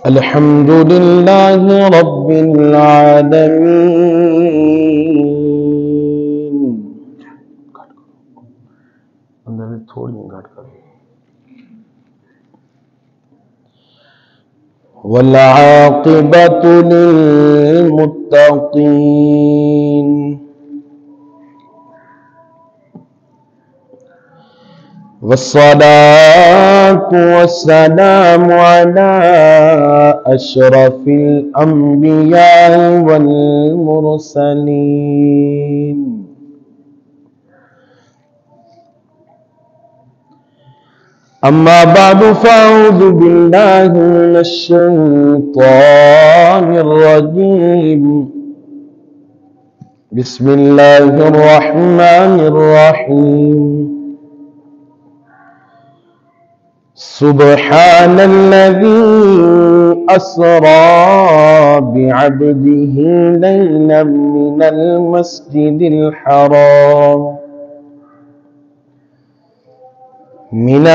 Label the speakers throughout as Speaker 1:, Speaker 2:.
Speaker 1: الحمد لله رب العالمين. والعاقبة للمتقين والصلاة والسلام على أشرف الأنبياء والمرسلين. أما بعد فأعوذ بالله من الشيطان الرجيم. بسم الله الرحمن الرحيم. سبحان الذي أسرى بعبده ليلا من المسجد الحرام إلى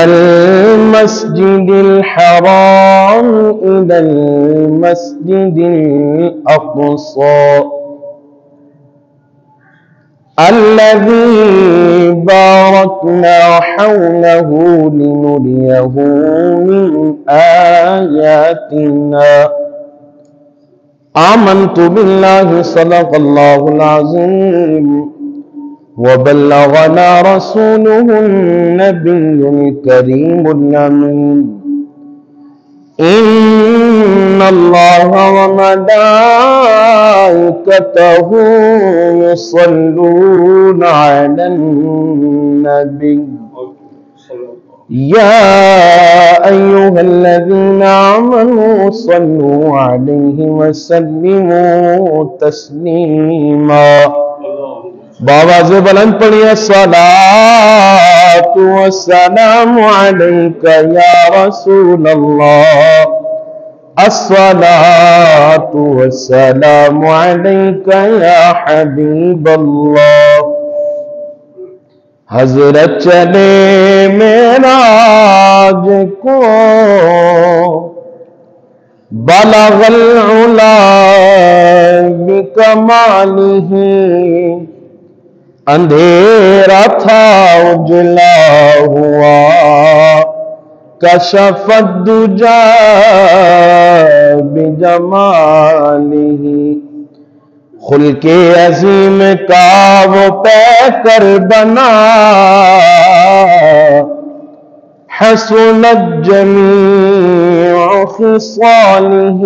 Speaker 1: المسجد الأقصى الذي باركنا حوله لنريه من آياتنا. آمنت بالله صدق الله العظيم وبلغنا رسوله النبي الكريم الأمين. إن الله وملائكته يصلون على النبي يا أيها الذين آمنوا صلوا عليه وسلموا تسليما. بآواز بلند پڑھیے الصلاة والسلام عليك يا رسول الله. الصلاة والسلام عليك يا حبيب الله. حضرت چلے معراج کو بلغ العلا بکمالہ. اندھیرا تھا اجلا ہوا کشف الدجا بجمالہ. خلق عظیم کا وہ پیکر بنا حسنت جمیع خصالہ.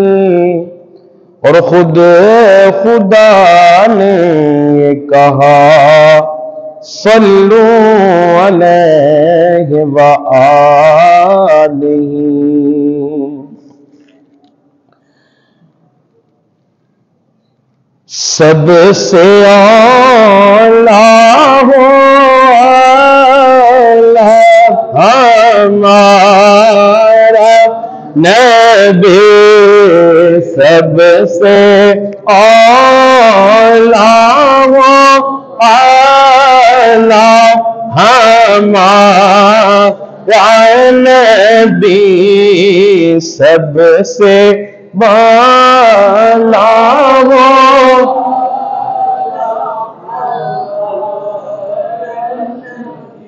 Speaker 1: اور خود خدا نے یہ کہا صلو علیہ وآلہ. سب سے اعلیٰ ہمارا نبی. سب سے اعلیٰ ہمارا نبی. سب سے بالا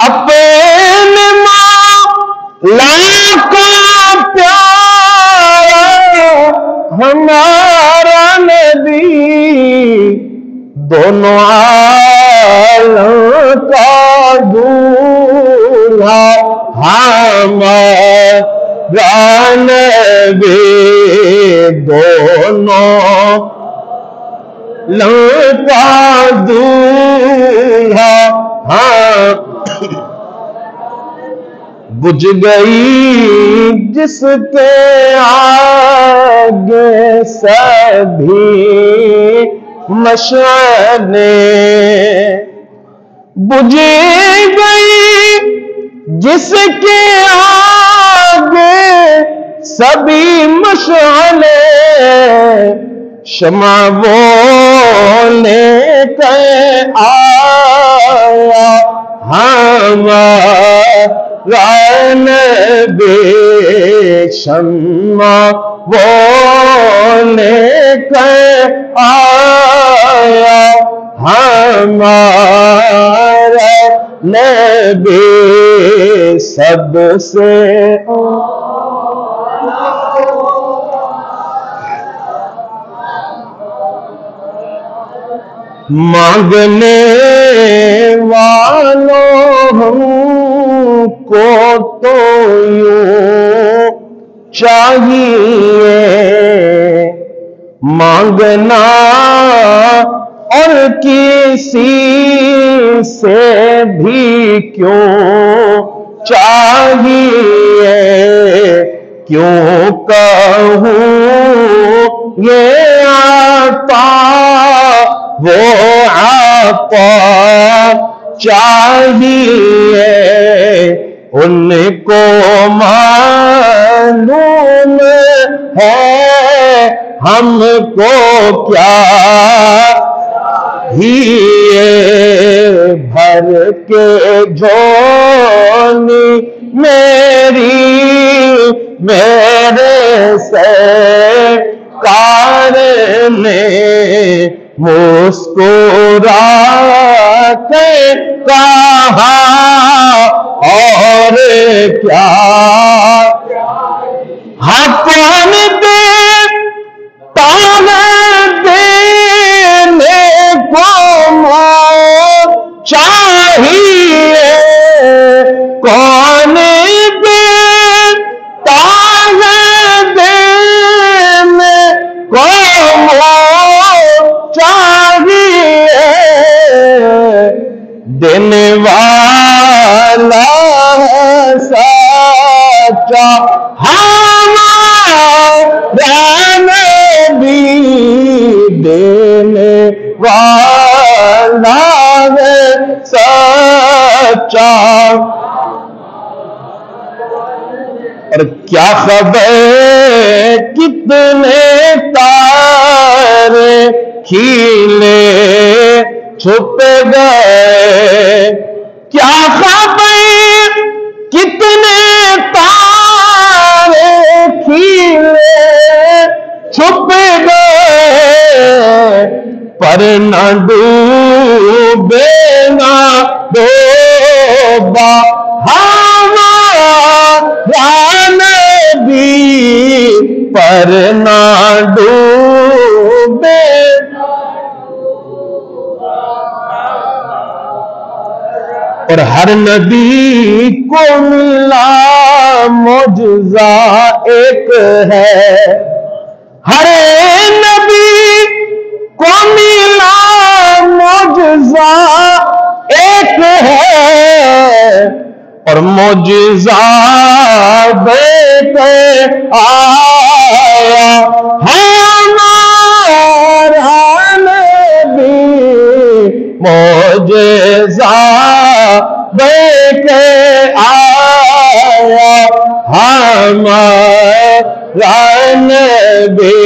Speaker 1: اپنے مولا کو پیارا ہمارا نبی. دونوں عالم کا دولہا ہمارا نبی. دونوں عالم کا دولہا بجھ گئی جس کے آگے سبھی مشعلیں. بجھ گئی جس کے آگے سبھی مشعلیں. شمع وہ لے کر آیا ہمارا نبی شمع وہ لے کر آیا ہمارا نبی سب سے مانگنے والوں ہم کو تو یوں چاہیے مانگنا اور کسی سے بھی کیوں چاہیے کیوں کہوں یہ عطا وہ عطا چاہیے ان کو معلوم ہے ہم کو کیا ہی بھر کے جھولی میرے سرکار نے مسکرا کے کہا اور کیا کون دینے کو چاہیے کون دینے کو چاہیے دینے والا سچا ہمارا نبی دینے والا سچا اور کیا خبر کتنے تارے کھیلے چھپ گئے کیا خبر کتنے تارے کھیلے چھپ گئے پر نہ ڈوبے نہ ڈوبا ہمارا نبی پر نہ ڈوبے اور ہر نبی کو ملا معجزہ ایک ہے ہر نبی کو ملا معجزہ ایک ہے اور معجزہ دے کے آیا ہمارا نبی معجزہ دے کے آیا ہمارا نبی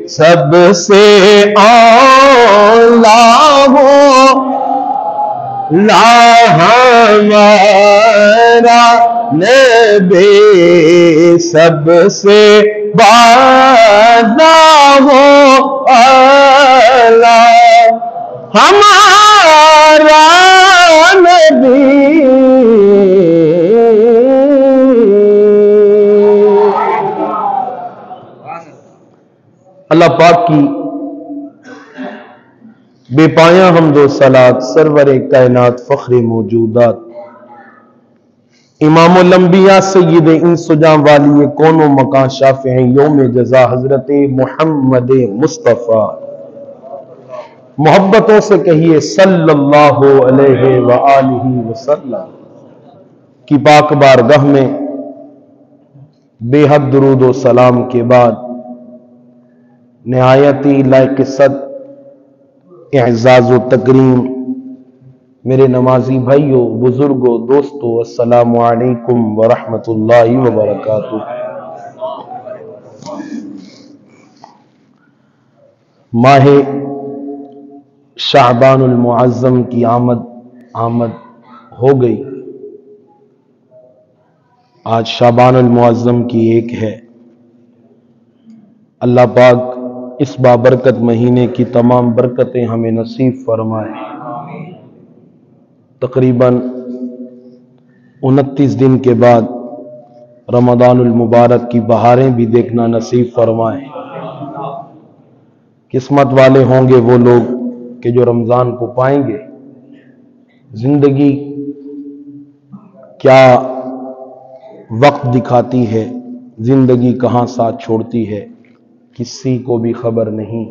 Speaker 1: سب سے اولا لا ہمارا نبی سب سے بالا ہو اعلیٰ ہمارا نبی اللہ پاک کی بے پایاں حمد و صلات سرور کائنات فخر موجودات امام الانبیاء سید انس و جاں والی کون و مکان شافع یوم جزا حضرت محمد مصطفیٰ محبتوں سے کہیے صلی اللہ علیہ وآلہ وسلم کی پاک بارگاہ میں بے حد درود و سلام کے بعد نہایتی لائق صد اعزاز و تکریم میرے نمازی بھائیوں بزرگوں دوستوں السلام علیکم ورحمۃ اللہ وبرکاتہ ماہ شعبان المعظم کی آمد ہو گئی آج شعبان المعظم کی ایک ہے۔ اللہ پاک اس بابرکت مہینے کی تمام برکتیں ہمیں نصیب فرمائے۔ تقریباً 29 دن کے بعد رمضان المبارک کی بہاریں بھی دیکھنا نصیب فرمائے۔ قسمت والے ہوں گے وہ لوگ کہ جو رمضان کو پائیں گے۔ زندگی کیا وقت دکھاتی ہے، زندگی کہاں ساتھ چھوڑتی ہے، کسی کو بھی خبر نہیں۔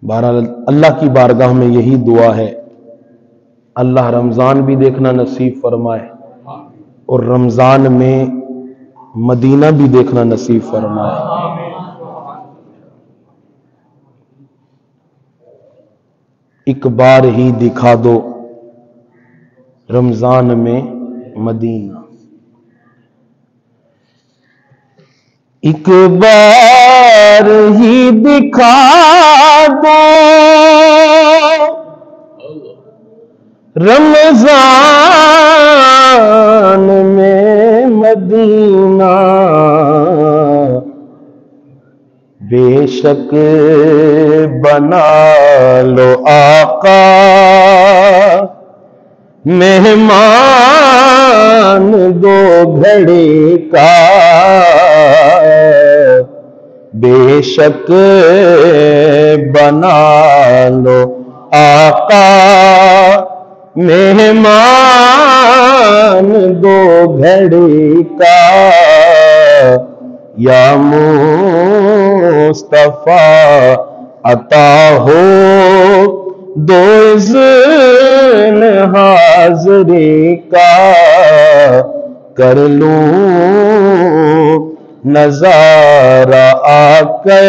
Speaker 1: بہرحال اللہ کی بارگاہ میں یہی دعا ہے، اللہ رمضان بھی دیکھنا نصیب فرمائے اور رمضان میں مدینہ بھی دیکھنا نصیب فرمائے۔ ایک بار ہی دکھا دو رمضان میں مدینہ، ایک بار ہی دکھا دو رمضان میں مدینہ، بے شک بنا لو آقا مہمان دو گھڑی کا، بے شک بنا لو آقا مہمان دو گھڑی کا، یا مصطفیٰ عطا ہو دو اذن حاضری کا، کر لوں نظارہ آ کے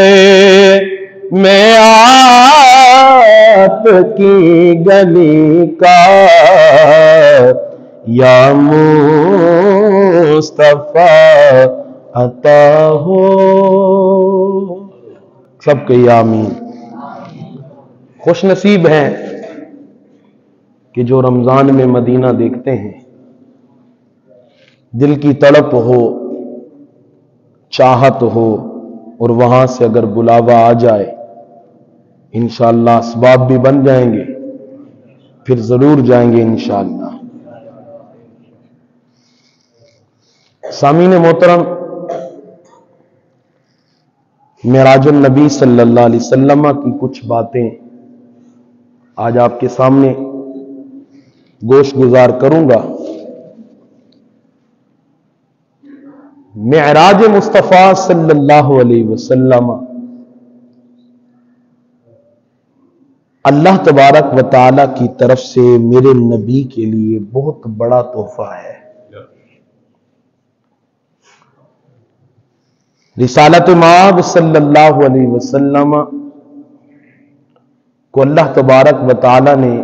Speaker 1: میں آپ کی گلی کا، یا مصطفیٰ عطا ہو۔ سب کہیے آمین۔ خوش نصیب ہیں کہ جو رمضان میں مدینہ دیکھتے ہیں، دل کی تڑپ ہو، چاہت ہو، اور وہاں سے اگر بلاوا آ جائے انشاءاللہ اسباب بھی بن جائیں گے، پھر ضرور جائیں گے انشاءاللہ۔ سامعین محترم، معراج النبی صلی اللہ علیہ وسلم کی کچھ باتیں آج آپ کے سامنے گوش گزار کروں گا۔ معراج مصطفیٰ صلی اللہ علیہ وسلم اللہ تبارک و تعالی کی طرف سے میرے نبی کے لیے بہت بڑا تحفہ ہے۔ رسالت مآب صلی اللہ علیہ وسلم کو اللہ تبارک و تعالی نے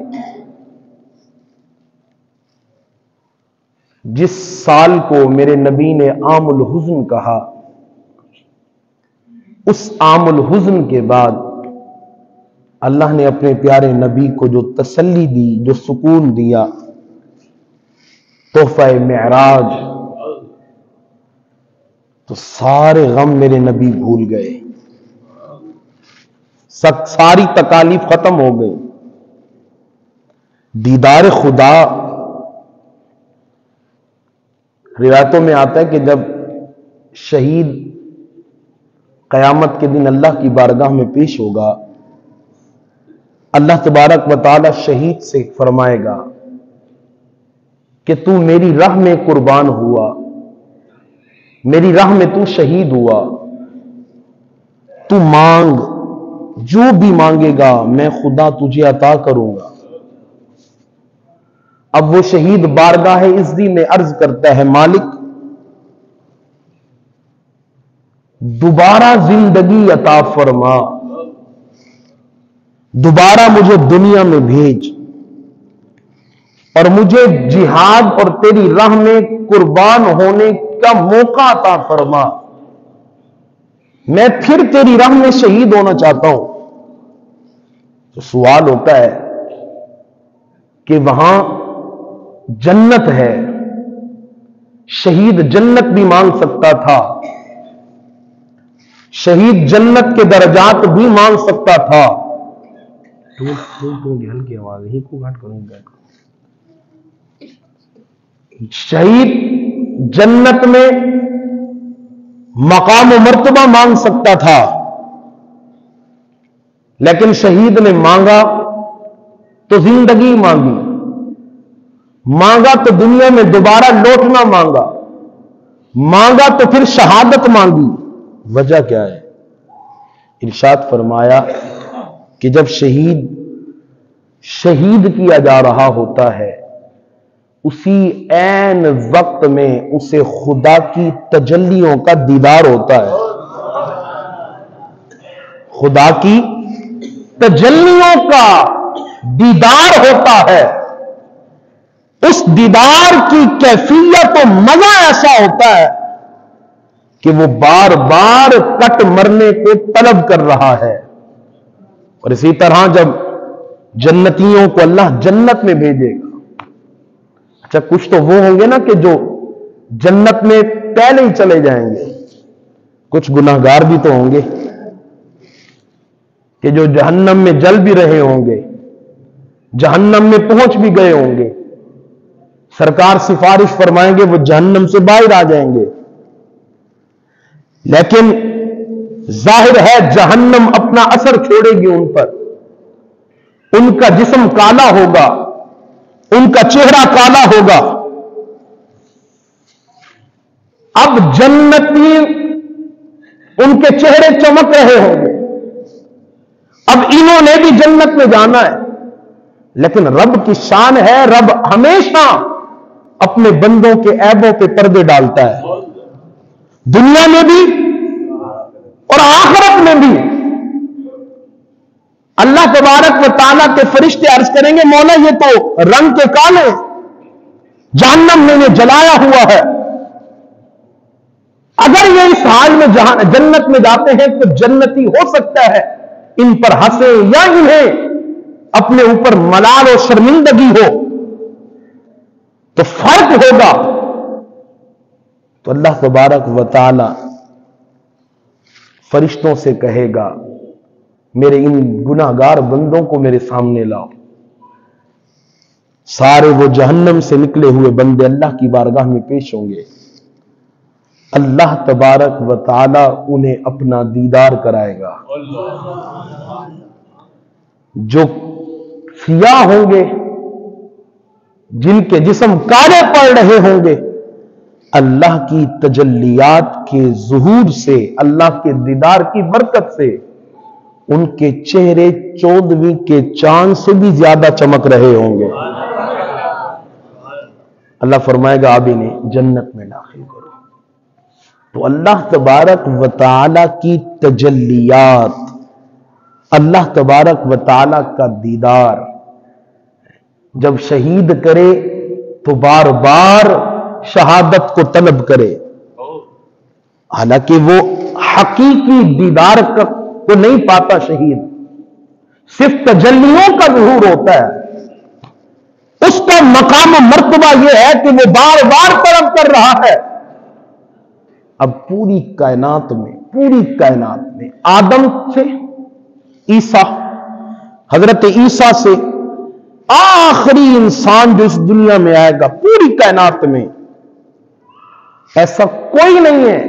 Speaker 1: جس سال کو میرے نبی نے عام الحزن کہا، اس عام الحزن کے بعد اللہ نے اپنے پیارے نبی کو جو تسلی دی، جو سکون دیا، تحفہ معراج، تو سارے غم میرے نبی بھول گئے، ساری تکالیف ختم ہو گئی۔ دیدار خدا، روایتوں میں آتا ہے کہ جب شہید قیامت کے دن اللہ کی بارگاہ میں پیش ہوگا، اللہ تبارک و تعالی شہید سے فرمائے گا کہ تو میری راہ میں قربان ہوا، میری راہ میں تو شہید ہوا، تو مانگ، جو بھی مانگے گا میں خدا تجھے عطا کروں گا۔ اب وہ شہید بارگاہ عزی میں عرض کرتا ہے، مالک دوبارہ زندگی عطا فرما، دوبارہ مجھے دنیا میں بھیج اور مجھے جہاد اور تیری راہ میں قربان ہونے کا موقع عطا فرما، میں پھر تیری راہ میں شہید ہونا چاہتا ہوں۔ تو سوال ہوتا ہے کہ وہاں جنت ہے، شہید جنت بھی مانگ سکتا تھا، شہید جنت کے درجات بھی مانگ سکتا تھا۔ ہلکی آواز ہی کو گھٹ کروں گا۔ شہید جنت میں مقام و مرتبہ مانگ سکتا تھا، لیکن شہید نے مانگا تو زندگی مانگی، مانگا تو دنیا میں دوبارہ لوٹنا مانگا، مانگا تو پھر شہادت مانگی۔ وجہ کیا ہے؟ ارشاد فرمایا کہ جب شہید کیا جا رہا ہوتا ہے، اسی عین وقت میں اسے خدا کی تجلیوں کا دیدار ہوتا ہے، خدا کی تجلیوں کا دیدار ہوتا ہے۔ اس دیدار کی کیفیت و مزہ ایسا ہوتا ہے کہ وہ بار بار کٹ مرنے کو طلب کر رہا ہے۔ اور اسی طرح جب جنتیوں کو اللہ جنت میں بھیجے گا، اچھا کچھ تو وہ ہوں گے نا کہ جو جنت میں پہلے ہی چلے جائیں گے، کچھ گناہگار بھی تو ہوں گے کہ جو جہنم میں جل بھی رہے ہوں گے، جہنم میں پہنچ بھی گئے ہوں گے، سرکار سفارش فرمائیں گے وہ جہنم سے باہر آ جائیں گے، لیکن ظاہر ہے جہنم اپنا اثر چھوڑے گی ان پر، ان کا جسم کالا ہوگا، ان کا چہرہ کالا ہوگا۔ اب جنتی ان کے چہرے چمک رہے ہوں گے، اب انہوں نے بھی جنت میں جانا ہے، لیکن رب کی شان ہے، رب ہمیشہ اپنے بندوں کے عیبوں پہ پردے ڈالتا ہے، دنیا میں بھی اور آخرت میں بھی۔ اللہ تبارک و تعالیٰ کے فرشتے عرض کریں گے مولا یہ تو رنگ کے کالے، جہنم میں نے جلایا ہوا ہے، اگر یہ اس حال میں جنت میں جاتے ہیں تو جنتی ہو سکتا ہے ان پر ہنسے یا انہیں اپنے اوپر ملال و شرمندگی ہو، تو فرق ہوگا۔ تو اللہ تبارک و تعالی فرشتوں سے کہے گا میرے ان گناہگار بندوں کو میرے سامنے لاؤ۔ سارے وہ جہنم سے نکلے ہوئے بندے اللہ کی بارگاہ میں پیش ہوں گے، اللہ تبارک و تعالی انہیں اپنا دیدار کرائے گا۔ جو سیاہ ہوں گے، جن کے جسم کالے پڑ رہے ہوں گے، اللہ کی تجلیات کے ظہور سے، اللہ کے دیدار کی برکت سے ان کے چہرے 14ویں کے چاند سے بھی زیادہ چمک رہے ہوں گے۔ اللہ فرمائے گا اب انہیں جنت میں داخل کرو۔ تو اللہ تبارک و تعالی کی تجلیات، اللہ تبارک و تعالی کا دیدار جب شہید کرے تو بار بار شہادت کو طلب کرے، حالانکہ وہ حقیقی دیدار کو نہیں پاتا شہید، صرف تجلیوں کا ظہور ہوتا ہے۔ اس کا مقام و مرتبہ یہ ہے کہ وہ بار بار طلب کر رہا ہے۔ اب پوری کائنات میں آدم سے عیسیٰ، حضرت عیسیٰ سے آخری انسان جو اس دنیا میں آئے گا، پوری کائنات میں ایسا کوئی نہیں ہے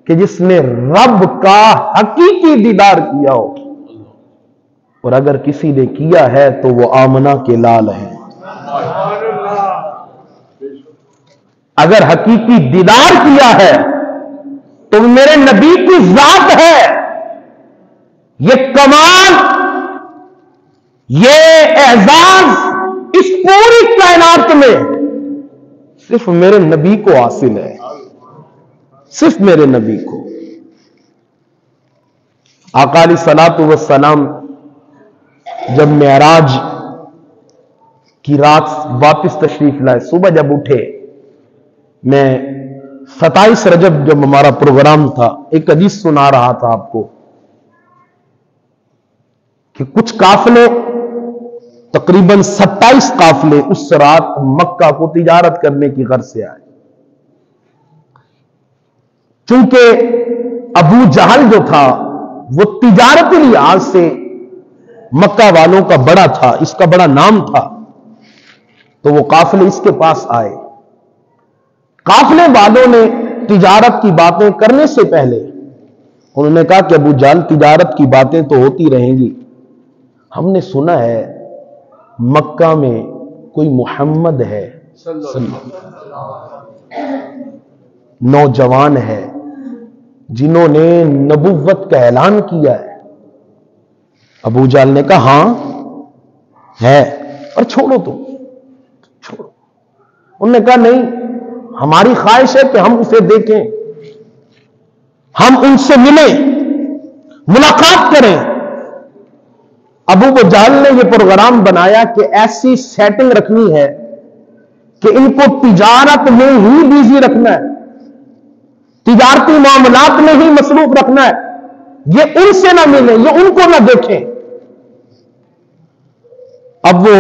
Speaker 1: کہ جس نے رب کا حقیقی دیدار کیا ہو، اور اگر کسی نے کیا ہے تو وہ آمنہ کے لال ہیں۔ اگر حقیقی دیدار کیا ہے تو میرے نبی کی ذات ہے۔ یہ کمال، یہ اعزاز اس پوری کائنات میں صرف میرے نبی کو حاصل ہے، صرف میرے نبی کو۔ آقا علیہ الصلوۃ والسلام جب معراج کی رات واپس تشریف لائے، صبح جب اٹھے، میں 27 رجب جب ہمارا پروگرام تھا، ایک حدیث سنا رہا تھا آپ کو کہ کچھ قافلے، تقریباً 27 قافلے اس رات مکہ کو تجارت کرنے کی غرض سے آئے، چونکہ ابو جہل جو تھا وہ تجارتی لحاظ سے مکہ والوں کا بڑا تھا، اس کا بڑا نام تھا، تو وہ قافلے اس کے پاس آئے۔ قافلے والوں نے تجارت کی باتیں کرنے سے پہلے انہوں نے کہا کہ ابو جہل تجارت کی باتیں تو ہوتی رہیں گی، ہم نے سنا ہے مکہ میں کوئی محمد ہے، نوجوان ہے جنہوں نے نبوت کا اعلان کیا ہے۔ ابو جہل نے کہا ہاں ہے، اور چھوڑو تم، چھوڑو۔ انہوں نے کہا نہیں، ہماری خواہش ہے کہ ہم اسے دیکھیں، ہم ان سے ملیں، ملاقات کریں۔ ابو جہل نے یہ پروگرام بنایا کہ ایسی سیٹنگ رکھنی ہے کہ ان کو تجارت میں ہی بیزی رکھنا ہے، تجارتی معاملات میں ہی مصروف رکھنا ہے، یہ ان سے نہ ملیں، یہ ان کو نہ دیکھیں۔ اب وہ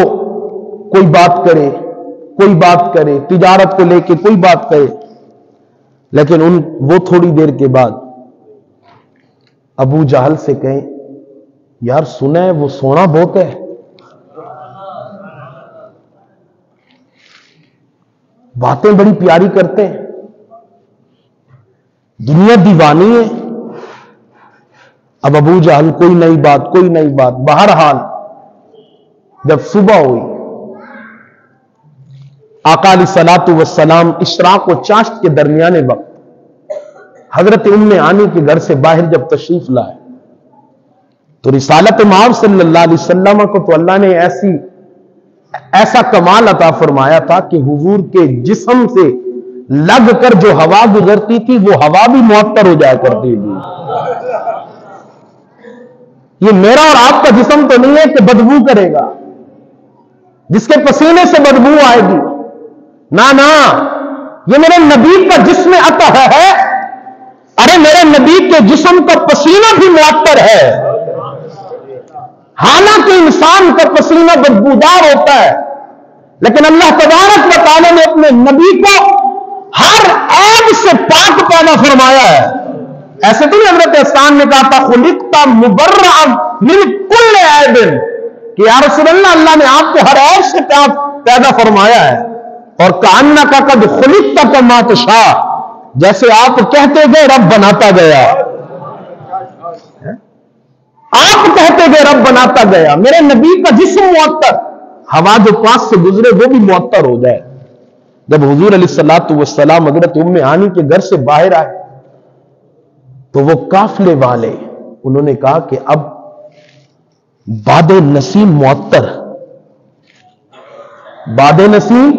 Speaker 1: کوئی بات کرے، کوئی بات کرے، تجارت کو لے کے کوئی بات کرے، لیکن وہ تھوڑی دیر کے بعد ابو جہل سے کہیں یار سنا ہے وہ سونا بہت ہے، باتیں بڑی پیاری کرتے ہیں، دنیا دیوانی ہے۔ اب ابو جہل کوئی نئی بات، بہرحال جب صبح ہوئی، آقا علیہ الصلوۃ والسلام اشراق و چاشت کے درمیانے وقت حضرت ام ہانی کے گھر سے باہر جب تشریف لائے تو رسالت مآب صلی اللہ علیہ وسلم کو تو اللہ نے ایسا کمال عطا فرمایا تھا کہ حضور کے جسم سے لگ کر جو ہوا گزرتی تھی وہ ہوا بھی معطر ہو جایا کرتی تھی۔ یہ میرا اور آپ کا جسم تو نہیں ہے کہ بدبو کرے گا، جس کے پسینے سے بدبو آئے گی، نہ یہ میرے نبی کا جسم عطا ہے۔ ارے میرے نبی کے جسم کا پسینہ بھی معطر ہے، حالانکہ انسان کا پسینہ بدبودار ہوتا ہے، لیکن اللہ تبارک و تعالی نے اپنے نبی کو ہر عیب سے پاک پیدا فرمایا ہے۔ ایسے تو نہیں حضرت احسان نے کہا تھا خلقت مبرأ من کل عیب، کہ یا رسول اللہ، اللہ نے آپ کو ہر عیب سے پیدا فرمایا ہے، اور کأنک قد خلقت کما تشاء، جیسے آپ کہتے گئے رب بناتا گیا، آپ کہتے گئے رب بناتا گیا۔ میرے نبی کا جسم معطر، ہوا جو پاس سے گزرے وہ بھی معطر ہو جائے۔ جب حضور علیہ الصلوۃ والسلام حضرت ام ہانی کے گھر سے باہر آئے تو وہ قافلے والے انہوں نے کہا کہ اب باد نسیم معطر، باد نسیم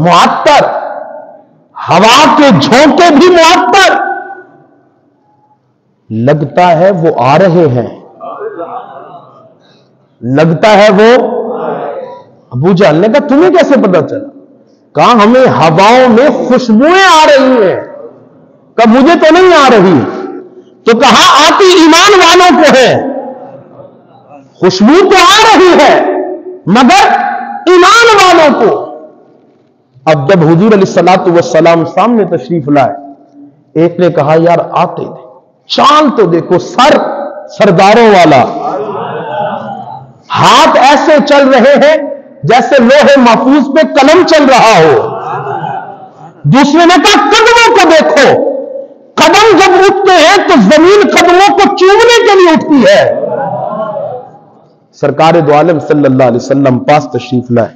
Speaker 1: معطر، ہوا کے جھونکے بھی معطر، لگتا ہے وہ آ رہے ہیں، لگتا ہے وہ۔ ابو جہل نے کہا تمہیں کیسے پتا چلا؟ کہا ہمیں ہواؤں میں خوشبوئیں آ رہی ہیں۔ کہا مجھے تو نہیں آ رہی، تو کہا آتی ایمان والوں کو ہے، خوشبو تو آ رہی ہے مگر ایمان والوں کو۔ اب جب حضور علیہ الصلوۃ والسلام سامنے تشریف لائے، ایک نے کہا یار آتے تھے، چال تو دیکھو، سرداروں والا، ہاتھ ایسے چل رہے ہیں جیسے لوہے محفوظ پہ قلم چل رہا ہو۔ دوسرے نے کہا قدموں کو دیکھو، قدم جب اٹھتے ہیں تو زمین قدموں کو چومنے کے لیے اٹھتی ہے۔ سرکار دو عالم صلی اللہ علیہ وسلم پاس تشریف لائے۔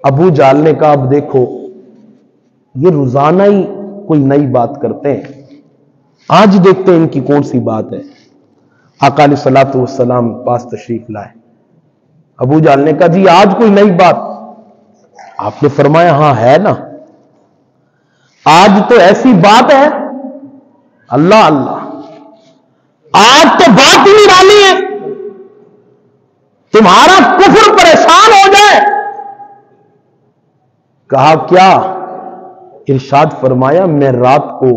Speaker 1: ابو جہل نے کہا اب دیکھو یہ روزانہ ہی کوئی نئی بات کرتے ہیں، آج دیکھتے ہیں ان کی کون سی بات ہے۔ آقا علیہ الصلوۃ والسلام پاس تشریف لائے۔ ابو جہل نے کہا جی آج کوئی نئی بات؟ آپ نے فرمایا ہاں ہے نا، آج تو ایسی بات ہے، اللہ اللہ، آج تو بات ہی نرالی ہے، تمہارا کفر پریشان ہو جائے۔ کہا کیا؟ ارشاد فرمایا میں رات کو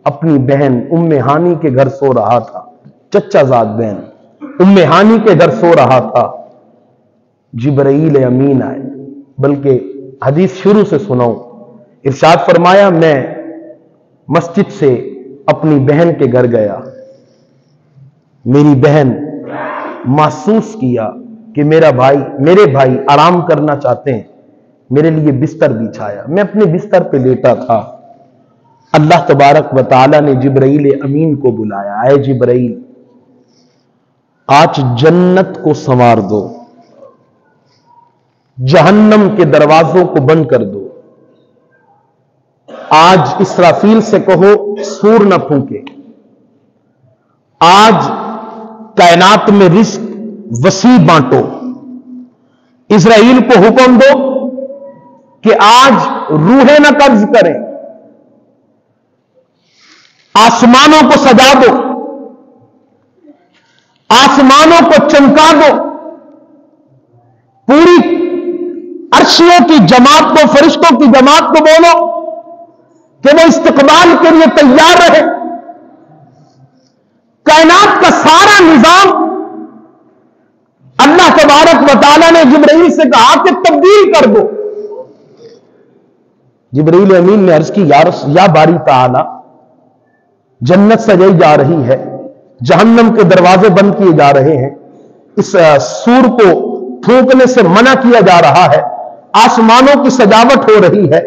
Speaker 1: اپنی بہن ام ہانی کے گھر سو رہا تھا، چچا زاد بہن ام ہانی کے گھر سو رہا تھا، جبرائیل امین آئے، بلکہ حدیث شروع سے سناؤں۔ ارشاد فرمایا میں مسجد سے اپنی بہن کے گھر گیا. میری بہن محسوس کیا کہ میرے بھائی آرام کرنا چاہتے ہیں. میرے لیے بستر بچھایا. میں اپنے بستر پہ لیٹا تھا. اللہ تبارک و تعالی نے جبرائیل امین کو بلایا. اے جبرائیل، آج جنت کو سنوار دو، جہنم کے دروازوں کو بند کر دو. آج اسرافیل سے کہو سور نہ پھونکے. آج کائنات میں رزق وسیع بانٹو. اسرائیل کو حکم دو کہ آج روحیں نہ قبض کریں. آسمانوں کو سجا دو، آسمانوں کو چمکا دو. پوری عرشیوں کی جماعت کو، فرشتوں کی جماعت کو بولو کہ وہ استقبال کے لیے تیار رہے. کائنات کا سارا نظام اللہ تبارک و تعالیٰ نے جبرائیل سے کہا کہ تبدیل کر دو. جبرائیل امین نے عرض کی یا باری تعالیٰ، جنت سجائی جا رہی ہے، جہنم کے دروازے بند کیے جا رہے ہیں، اس سور کو پھونکنے سے منع کیا جا رہا ہے، آسمانوں کی سجاوٹ ہو رہی ہے،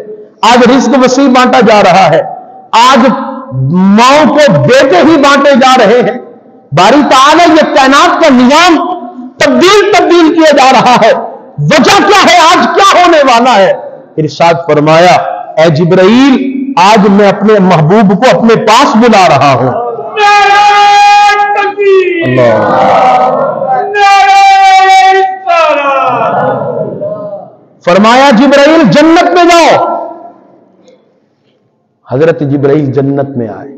Speaker 1: آج رزق وسیع بانٹا جا رہا ہے، آج ماؤں کو بیٹے ہی بانٹے جا رہے ہیں. باری تعالیٰ یہ کائنات کا نظام تبدیل کیا جا رہا ہے. وجہ کیا ہے؟ آج کیا ہونے والا ہے؟ ارشاد فرمایا اے جبرائیل، آج میں اپنے محبوب کو اپنے پاس بلا رہا ہوں. فرمایا جبرائیل جنت میں جاؤ. حضرت جبرائیل جنت میں آئے.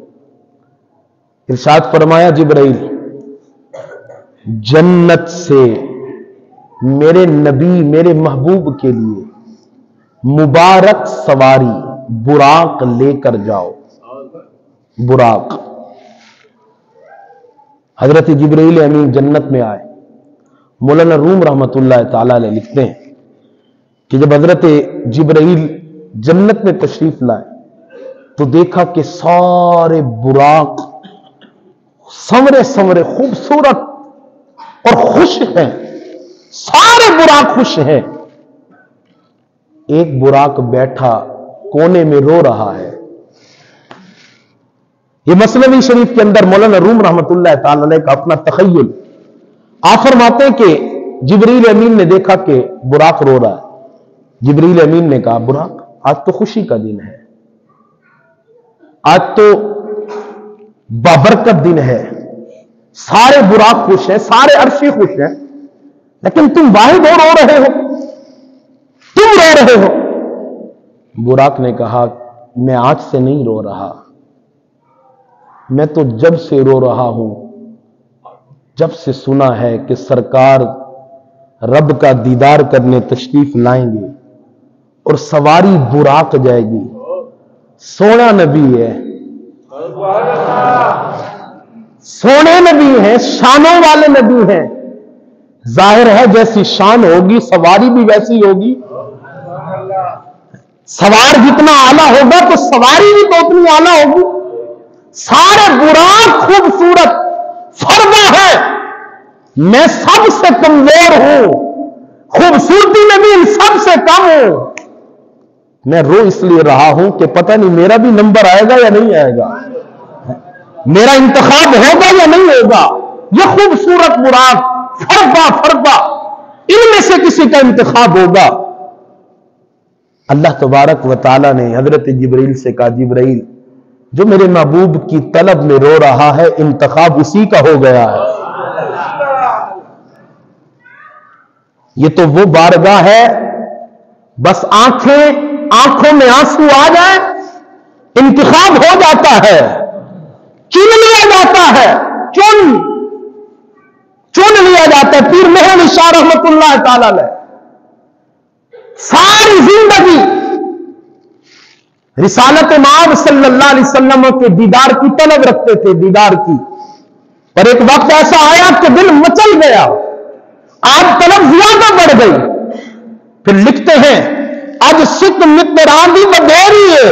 Speaker 1: ارشاد فرمایا جبرائیل، جنت سے میرے نبی میرے محبوب کے لیے مبارک سواری براق لے کر جاؤ. براق. حضرت جبرائیل امین جنت میں آئے. مولانا روم رحمت اللہ تعالی علیہ لکھتے ہیں کہ جب حضرت جبرائیل جنت میں تشریف لائے تو دیکھا کہ سارے براق سنورے خوبصورت اور خوش ہیں. سارے براق خوش ہیں. ایک براق بیٹھا کونے میں رو رہا ہے. یہ مثنوی شریف کے اندر مولانا روم رحمت اللہ تعالی علیہ کا اپنا تخیل. آپ فرماتے ہیں کہ جبرائیل امین نے دیکھا کہ براق رو رہا ہے. جبرائیل امین نے کہا براق آج تو خوشی کا دن ہے، آج تو بابرکت دن ہے، سارے براق خوش ہیں، سارے عرشی خوش ہیں، لیکن تم واحد رو رہے ہو، تم رو رہے ہو. براق نے کہا میں آج سے نہیں رو رہا، میں تو جب سے رو رہا ہوں جب سے سنا ہے کہ سرکار رب کا دیدار کرنے تشریف لائیں گے اور سواری براق جائے گی. سونا نبی ہے، سونے نبی ہیں، شانوں والے نبی ہیں. ظاہر ہے جیسی شان ہوگی سواری بھی ویسی ہوگی. سوار جتنا اعلیٰ ہوگا تو سواری بھی تو اتنی اعلیٰ ہوگی. سارے براق خوبصورت. فرما ہے میں سب سے کمزور ہوں، خوبصورتی میں بھی ان سب سے کم ہوں. میں رو اس لیے رہا ہوں کہ پتہ نہیں میرا بھی نمبر آئے گا یا نہیں آئے گا، میرا انتخاب ہوگا یا نہیں ہوگا. یہ خوبصورت براق فرقہ ان میں سے کسی کا انتخاب ہوگا. اللہ تبارک و تعالی نے حضرت جبرائیل سے کہا جبرائیل جو میرے محبوب کی طلب میں رو رہا ہے انتخاب اسی کا ہو گیا ہے. یہ تو وہ بارگاہ ہے بس آنکھوں میں آنسو آ جائے انتخاب ہو جاتا ہے، چن لیا جاتا ہے، چن لیا جاتا ہے. پیر محمد شاہ رحمت اللہ تعالی علیہ ساری زندگی رسالت مآب صلی اللہ علیہ وسلم کے دیدار کی طلب رکھتے تھے، دیدار کی. پر ایک وقت ایسا آیا کہ دل مچل گیا، آج طلب زیادہ بڑھ گئی. پھر لکھتے ہیں اج سکھ متران دی بدھیری ہے،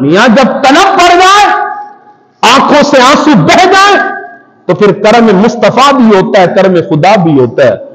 Speaker 1: میاں جب طلب پڑ جائے، آنکھوں سے آنسو بہ جائے، تو پھر کرم مصطفیٰ بھی ہوتا ہے، کرم خدا بھی ہوتا ہے۔